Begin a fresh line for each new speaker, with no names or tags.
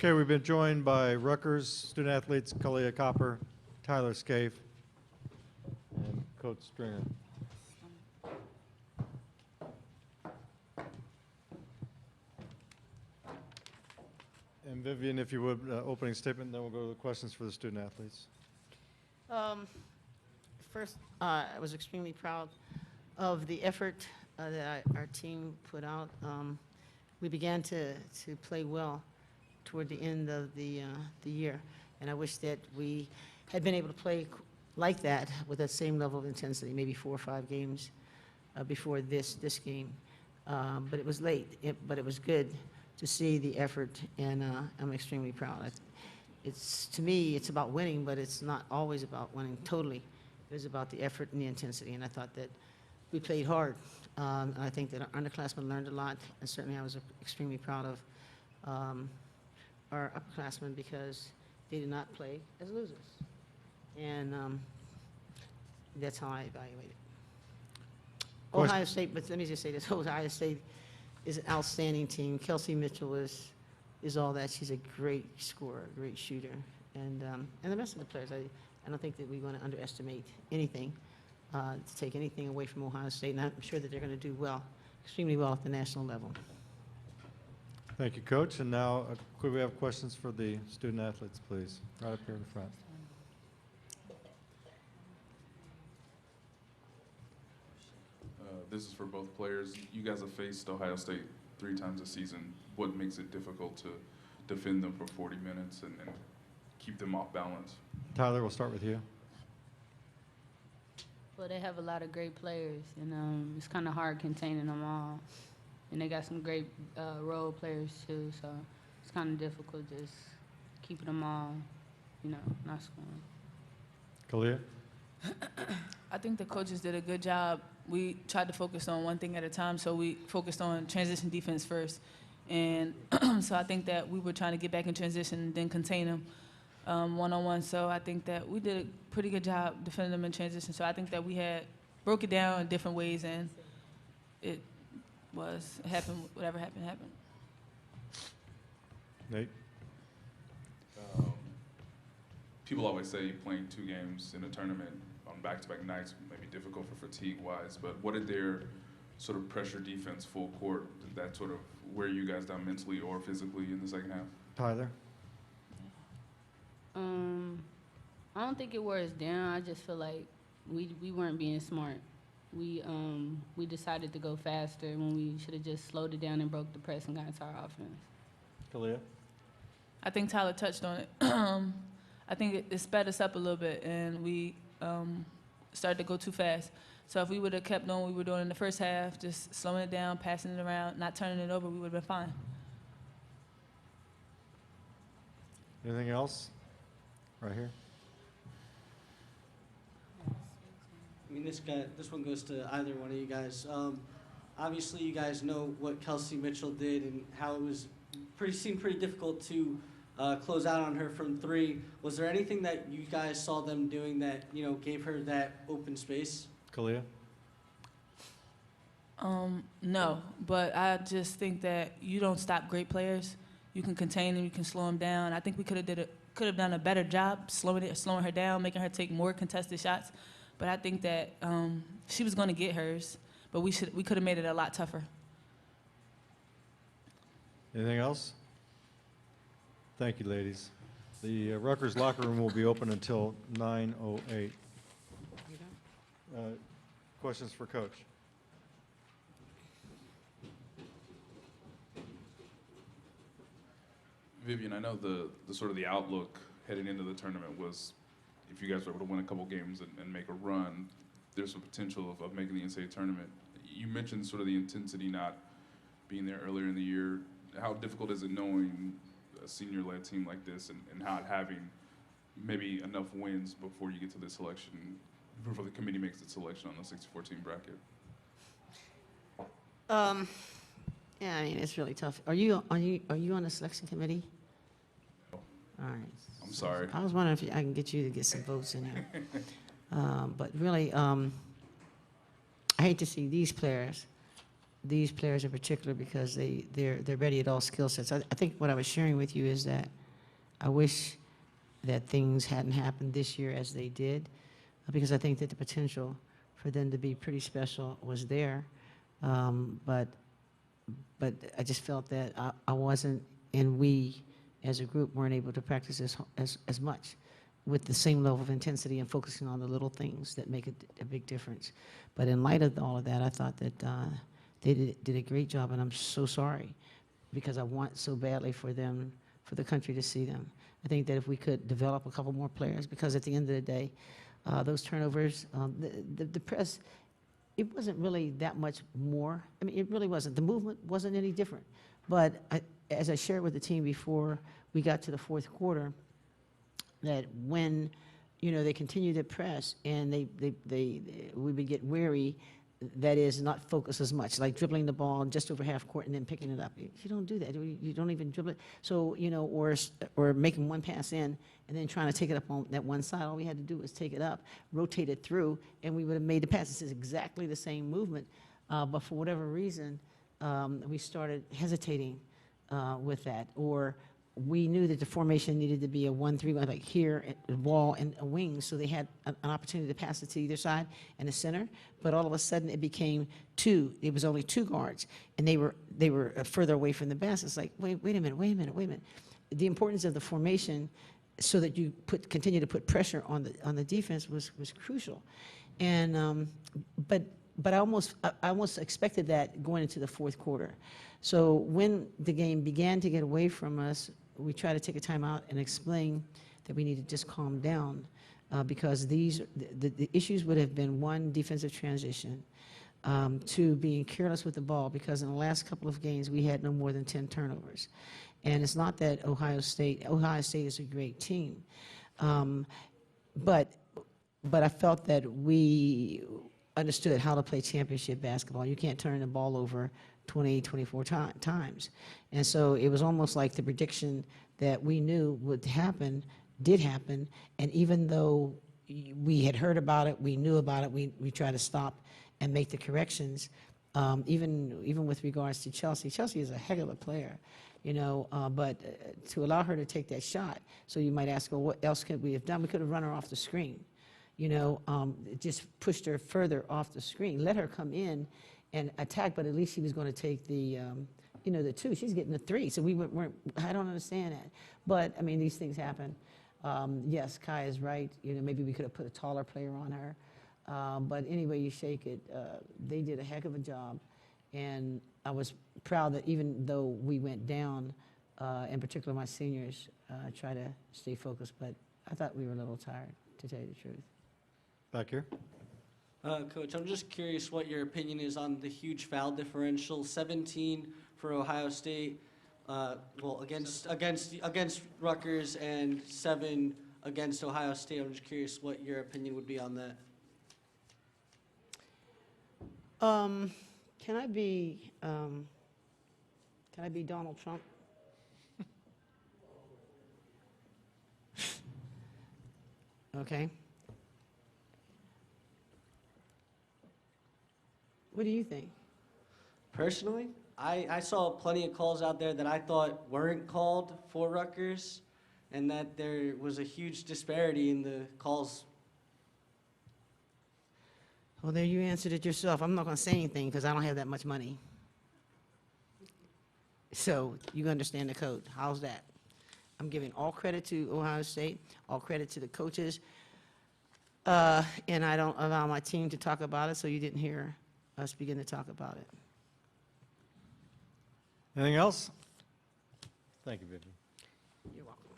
Okay, we've been joined by Rutgers student athletes Kalia Copper, Tyler Scaife, and Coach Stringer. And Vivian, if you would, opening statement, then we'll go to the questions for the student athletes.
First, I was extremely proud of the effort that our team put out. We began to play well toward the end of the year, and I wish that we had been able to play like that with that same level of intensity, maybe 4 or 5 games before this game. But it was late, but it was good to see the effort, and I'm extremely proud. To me, it's about winning, but it's not always about winning totally. It was about the effort and the intensity, and I thought that we played hard. I think that our underclassmen learned a lot, and certainly I was extremely proud of our upperclassmen because they did not play as losers. And that's how I evaluate it. Ohio State, but let me just say this, Ohio State is an outstanding team. Kelsey Mitchell is all that. She's a great scorer, a great shooter. And the rest of the players, I don't think that we want to underestimate anything, to take anything away from Ohio State. And I'm sure that they're going to do well, extremely well at the national level.
Thank you, Coach. And now, could we have questions for the student athletes, please? Right up here in the front.
This is for both players. You guys have faced Ohio State 3 times this season. What makes it difficult to defend them for 40 minutes and keep them off balance?
Tyler, we'll start with you.
Well, they have a lot of great players, and it's kind of hard containing them all. And they got some great role players, too, so it's kind of difficult just keeping them all, not scoring.
Kalia?
I think the coaches did a good job. We tried to focus on one thing at a time, so we focused on transition defense first. And so I think that we were trying to get back in transition and then contain them one-on-one. So I think that we did a pretty good job defending them in transition. So I think that we had broke it down in different ways, and it happened, whatever happened, happened.
Nate?
People always say playing 2 games in a tournament on back-to-back nights may be difficult for fatigue-wise, but what did their sort of pressure defense full court, did that sort of wear you guys down mentally or physically in the second half?
Tyler?
I don't think it wore us down. I just feel like we weren't being smart. We decided to go faster when we should have just slowed it down and broke the press and got into our offense.
Kalia?
I think Tyler touched on it. I think it sped us up a little bit, and we started to go too fast. So if we would have kept doing what we were doing in the first half, just slowing it down, passing it around, not turning it over, we would have been fine.
Anything else? Right here.
I mean, this one goes to either one of you guys. Obviously, you guys know what Kelsey Mitchell did and how it was seemed pretty difficult to close out on her from 3. Was there anything that you guys saw them doing that gave her that open space?
Kalia?
No, but I just think that you don't stop great players. You can contain them, you can slow them down. I think we could have done a better job slowing her down, making her take more contested shots. But I think that she was going to get hers, but we could have made it a lot tougher.
Anything else? Thank you, ladies. The Rutgers locker room will be open until 9:08. Questions for Coach?
Vivian, I know the sort of the outlook heading into the tournament was if you guys were able to win a couple games and make a run, there's some potential of making the NCAA tournament. You mentioned sort of the intensity not being there earlier in the year. How difficult is it knowing a senior-led team like this and not having maybe enough wins before you get to the selection, before the committee makes its selection on the 64-team bracket?
Yeah, I mean, it's really tough. Are you on the selection committee?
No.
All right.
I'm sorry.
I was wondering if I can get you to get some votes in there. But really, I hate to see these players these players in particular because they're ready at all skill sets. I think what I was sharing with you is that I wish that things hadn't happened this year as they did, because I think that the potential for them to be pretty special was there. But I just felt that I wasn't, and we as a group weren't able to practice as much with the same level of intensity and focusing on the little things that make a big difference. But in light of all of that, I thought that they did a great job, and I'm so sorry because I want so badly for them, for the country to see them. I think that if we could develop a couple more players, because at the end of the day, those turnovers, the press, it wasn't really that much more. I mean, it really wasn't. The movement wasn't any different. But as I shared with the team before we got to the fourth quarter, that when, they continue to press and we would get weary, that is not focus as much, like dribbling the ball just over half court and then picking it up. You don't do that. You don't even dribble it. So, or making one pass in and then trying to take it up on that one side. All we had to do was take it up, rotate it through, and we would have made the pass. This is exactly the same movement, but for whatever reason, we started hesitating with that. Or we knew that the formation needed to be a 1-3-1, like here, a wall and a wing, so they had an opportunity to pass it to either side and the center. But all of a sudden, it became two. It was only two guards, and they were further away from the basket. It's like, wait a minute. The importance of the formation, so that you continue to put pressure on the defense, was crucial. And but I almost expected that going into the fourth quarter. So when the game began to get away from us, we tried to take a time out and explain that we need to just calm down, because the issues would have been, one, defensive transition, two, being careless with the ball, because in the last couple of games we had no more than 10 turnovers. And it's not that Ohio State is a great team, but I felt that we understood how to play championship basketball. You can't turn the ball over 20, 24 times. And so it was almost like the prediction that we knew would happen, did happen, and even though we had heard about it, we knew about it, we tried to stop and make the corrections, even with regards to Chelsea. Chelsea is a heck of a player, but to allow her to take that shot, so you might ask, well, what else could we have done? We could have run her off the screen, it just pushed her further off the screen, let her come in and attack, but at least she was going to take the two. She's getting the three, so we weren't. I don't understand that, but I mean, these things happen. Yes, Kai is right. Maybe we could have put a taller player on her, but anyway you shake it, they did a heck of a job, and I was proud that even though we went down, in particular my seniors, try to stay focused, but I thought we were a little tired, to tell you the truth.
Back here.
Coach, I'm just curious what your opinion is on the huge foul differential, 17 for Ohio State, against Rutgers, and 7 against Ohio State. I'm just curious what your opinion would be on that.
Can I be Donald Trump? Okay. What do you think?
Personally, I saw plenty of calls out there that I thought weren't called for Rutgers, and that there was a huge disparity in the calls.
Well, there you answered it yourself. I'm not going to say anything because I don't have that much money. So you understand the code. How's that? I'm giving all credit to Ohio State, all credit to the coaches, and I don't allow my team to talk about it, so you didn't hear us begin to talk about it.
Anything else? Thank you, Vivian.
You're welcome.